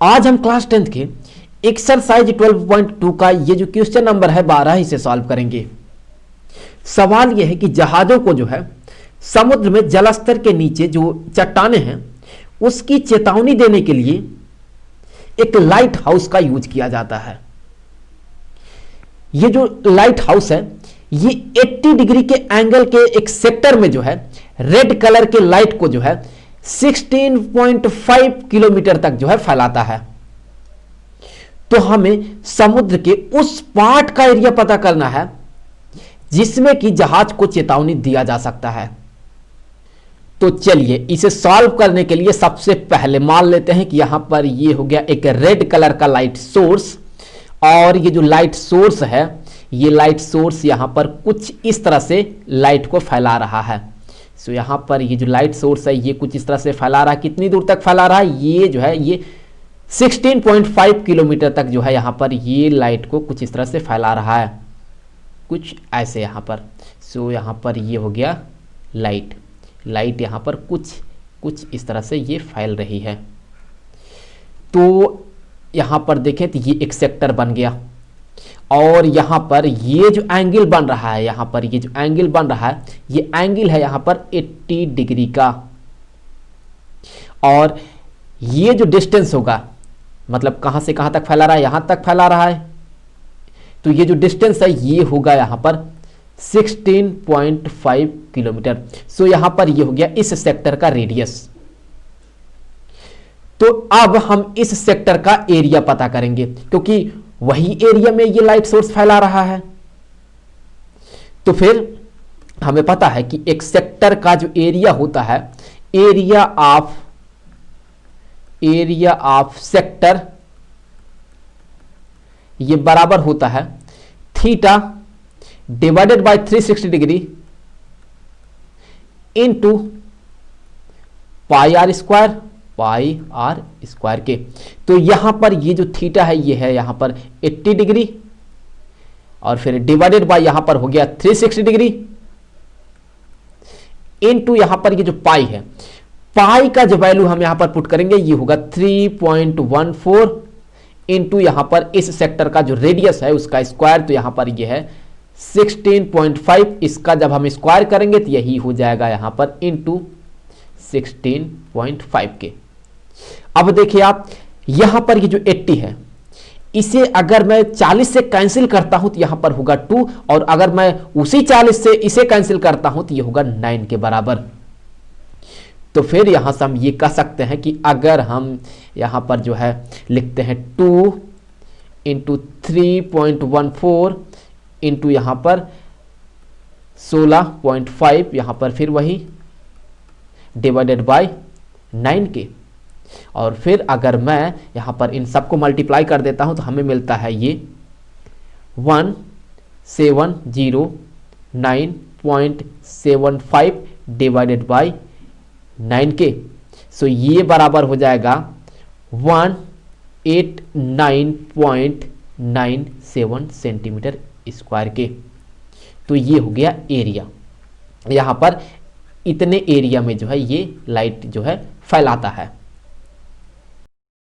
आज हम class 10th के एक्सरसाइज 12.2 का ये जो क्वेश्चन नंबर है 12 इसे सॉल्व करेंगे। सवाल यह है कि जहाजों को जो है समुद्र में जलस्तर के नीचे जो चट्टानें हैं उसकी चेतावनी देने के लिए एक लाइट हाउस का यूज किया जाता है। ये जो लाइट हाउस है ये 80 डिग्री के एंगल के एक सेक्टर में जो है रेड कलर के लाइट को जो है 16.5 किलोमीटर तक जो है फैलाता है। तो हमें समुद्र के उस पार्ट का एरिया पता करना है जिसमें कि जहाज को चेतावनी दिया जा सकता है। तो चलिए इसे सॉल्व करने के लिए सबसे पहले मान लेते हैं कि यहां पर ये हो गया एक रेड कलर का लाइट सोर्स, और ये जो लाइट सोर्स है ये लाइट सोर्स यहां पर कुछ इस तरह से लाइट को फैला रहा है। सो यहां पर ये जो लाइट सोर्स है ये कुछ इस तरह से फैला रहा है। कितनी दूर तक फैला रहा है? ये जो है ये 16.5 किलोमीटर तक जो है यहां पर ये लाइट को कुछ इस तरह से फैला रहा है, कुछ ऐसे यहां पर। सो यहां पर ये हो गया लाइट यहां पर कुछ इस तरह से ये फैल रही है। तो यहां पर देखें तो ये एक सेक्टर बन गया, और यहां पर ये जो एंगल बन रहा है यहां पर ये जो एंगल बन रहा है ये एंगल है यहां पर 80 डिग्री का, और ये जो डिस्टेंस होगा मतलब कहां से कहां तक फैला रहा है, यहां तक फैला रहा है, तो ये जो डिस्टेंस है ये होगा यहां पर 16.5 किलोमीटर। सो यहां पर ये हो गया इस सेक्टर का रेडियस। तो अब हम इस सेक्टर का एरिया पता करेंगे क्योंकि वही एरिया में ये लाइट सोर्स फैला रहा है। तो फिर हमें पता है कि एक सेक्टर का जो एरिया होता है एरिया ऑफ सेक्टर ये बराबर होता है theta divided by 360 degree into pi R square के। तो यहां पर ये जो थीटा है ये है यहां पर 80 डिग्री, और फिर डिवाइडेड बाय यहां पर हो गया 360 डिग्री इनटू यहां पर ये जो पाई है, पाई का जो वैल्यू हम यहां पर पुट करेंगे ये होगा 3.14 इनटू यहां पर इस सेक्टर का जो रेडियस है उसका स्क्वायर, तो यहां पर ये है 16.5, इसका जब हम स्क्वायर करेंगे तो यही हो जाएगा यहां पर इनटू 16.5 के। अब देखिए आप यहां पर ये जो 80 है इसे अगर मैं 40 से कैंसिल करता हूं तो यहां पर होगा 2, और अगर मैं उसी 40 से इसे कैंसिल करता हूं तो ये होगा 9 के बराबर। तो फिर यहां से हम ये कह सकते हैं कि अगर हम यहां पर जो है लिखते हैं 2 इंटू 3.14 इंटू यहां पर 16.5 यहां पर फिर वही डिवाइडेड बाय 9 के, और फिर अगर मैं यहां पर इन सबको मल्टीप्लाई कर देता हूं तो हमें मिलता है ये 1709.75 डिवाइडेड बाय 9 के। सो ये बराबर हो जाएगा 189.97 सेंटीमीटर स्क्वायर के। तो ये हो गया एरिया, यहां पर इतने एरिया में जो है ये लाइट जो है फैलाता है।